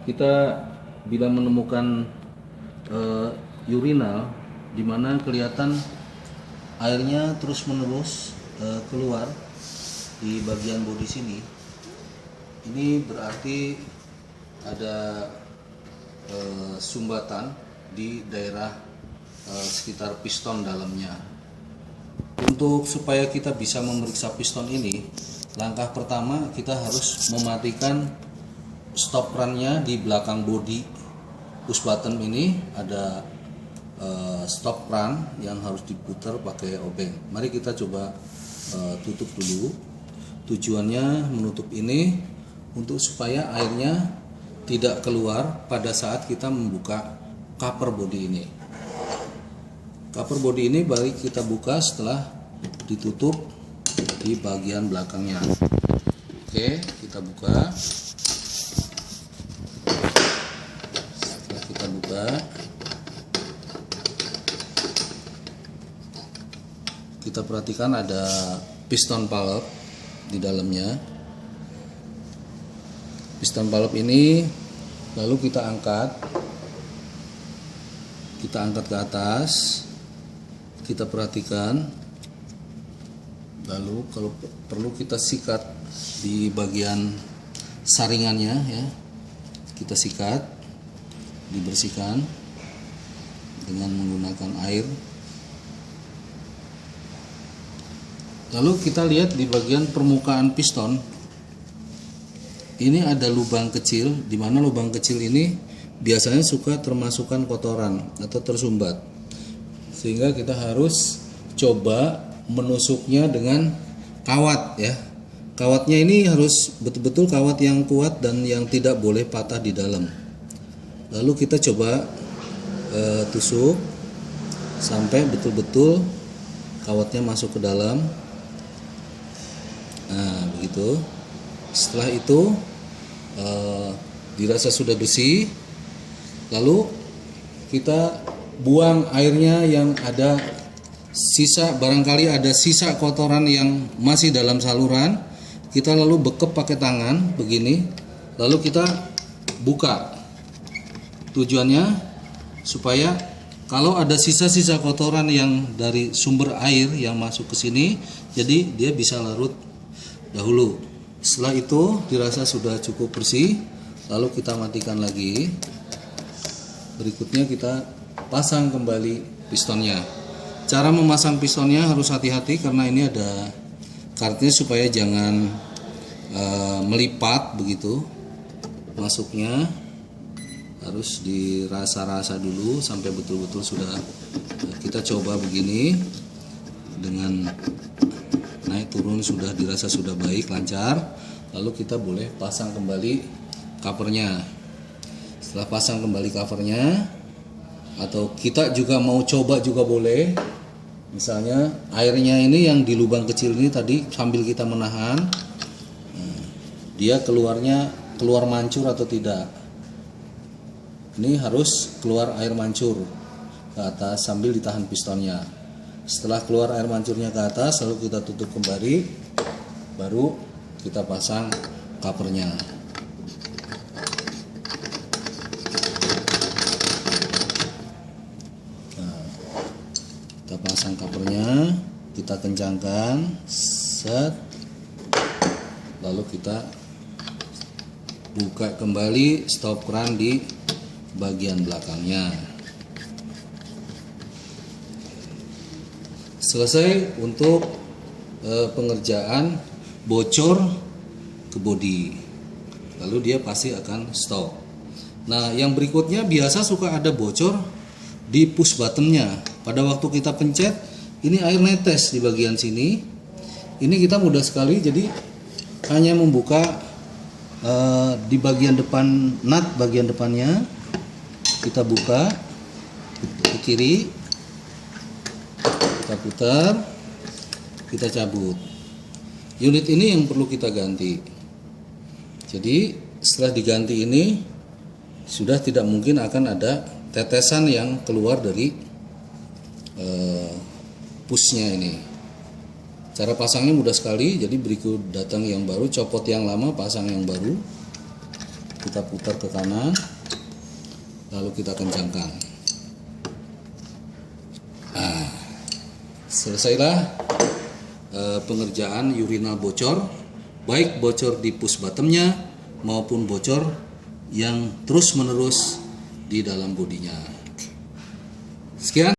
kita bila menemukan urinal di mana kelihatan airnya terus-menerus keluar di bagian bodi sini, ini berarti ada sumbatan di daerah sekitar piston dalamnya. Untuk supaya kita bisa memeriksa piston ini, langkah pertama kita harus mematikan stop run-nya di belakang bodi push button. Ini ada stop run yang harus diputar pakai obeng. Mari kita coba tutup dulu. Tujuannya menutup ini untuk supaya airnya tidak keluar pada saat kita membuka cover bodi ini. Cover bodi ini baru kita buka setelah ditutup di bagian belakangnya. Oke, kita buka. Setelah kita buka, kita perhatikan ada piston valve di dalamnya. Piston valve ini lalu kita angkat ke atas, kita perhatikan, lalu kalau perlu kita sikat di bagian saringannya ya, kita sikat, dibersihkan dengan menggunakan air. Lalu kita lihat di bagian permukaan piston ini ada lubang kecil, di mana lubang kecil ini biasanya suka termasukkan kotoran atau tersumbat, sehingga kita harus coba menusuknya dengan kawat ya. Kawatnya ini harus betul-betul kawat yang kuat dan yang tidak boleh patah di dalam. Lalu kita coba tusuk sampai betul-betul kawatnya masuk ke dalam. Nah begitu. Setelah itu dirasa sudah bersih, lalu kita buang airnya yang ada sisa, barangkali ada sisa kotoran yang masih dalam saluran. Kita lalu bekep pakai tangan begini, lalu kita buka. Tujuannya supaya kalau ada sisa-sisa kotoran yang dari sumber air yang masuk ke sini, jadi dia bisa larut dahulu. Setelah itu dirasa sudah cukup bersih, lalu kita matikan lagi. Berikutnya kita pasang kembali pistonnya. Cara memasang pistonnya harus hati-hati karena ini ada karetnya supaya jangan melipat begitu. Masuknya harus dirasa-rasa dulu sampai betul-betul sudah. Kita coba begini, dengan naik turun sudah dirasa sudah baik, lancar. Lalu kita boleh pasang kembali covernya. Setelah pasang kembali covernya, atau kita juga mau coba juga boleh. Misalnya airnya ini yang di lubang kecil ini tadi, sambil kita menahan, dia keluar mancur atau tidak. Ini harus keluar air mancur ke atas sambil ditahan pistonnya. Setelah keluar air mancurnya ke atas, lalu kita tutup kembali, baru kita pasang covernya. Nah, kita pasang covernya, kita kencangkan, set, lalu kita buka kembali stop run di bagian belakangnya. Selesai untuk pengerjaan bocor ke bodi, lalu dia pasti akan stop. Nah yang berikutnya biasa suka ada bocor di push buttonnya. Pada waktu kita pencet, ini air netes di bagian sini. Ini kita mudah sekali, jadi hanya membuka di bagian depan nut, bagian depannya kita buka ke kiri, kita putar, kita cabut. Unit ini yang perlu kita ganti. Jadi setelah diganti ini sudah tidak mungkin akan ada tetesan yang keluar dari pushnya ini. Cara pasangnya mudah sekali. Jadi berikut datang yang baru, copot yang lama, pasang yang baru. kita putar ke kanan, lalu kita kencangkan. Selesailah pengerjaan urinal bocor, baik bocor di push bottomnya maupun bocor yang terus menerus di dalam bodinya. Sekian.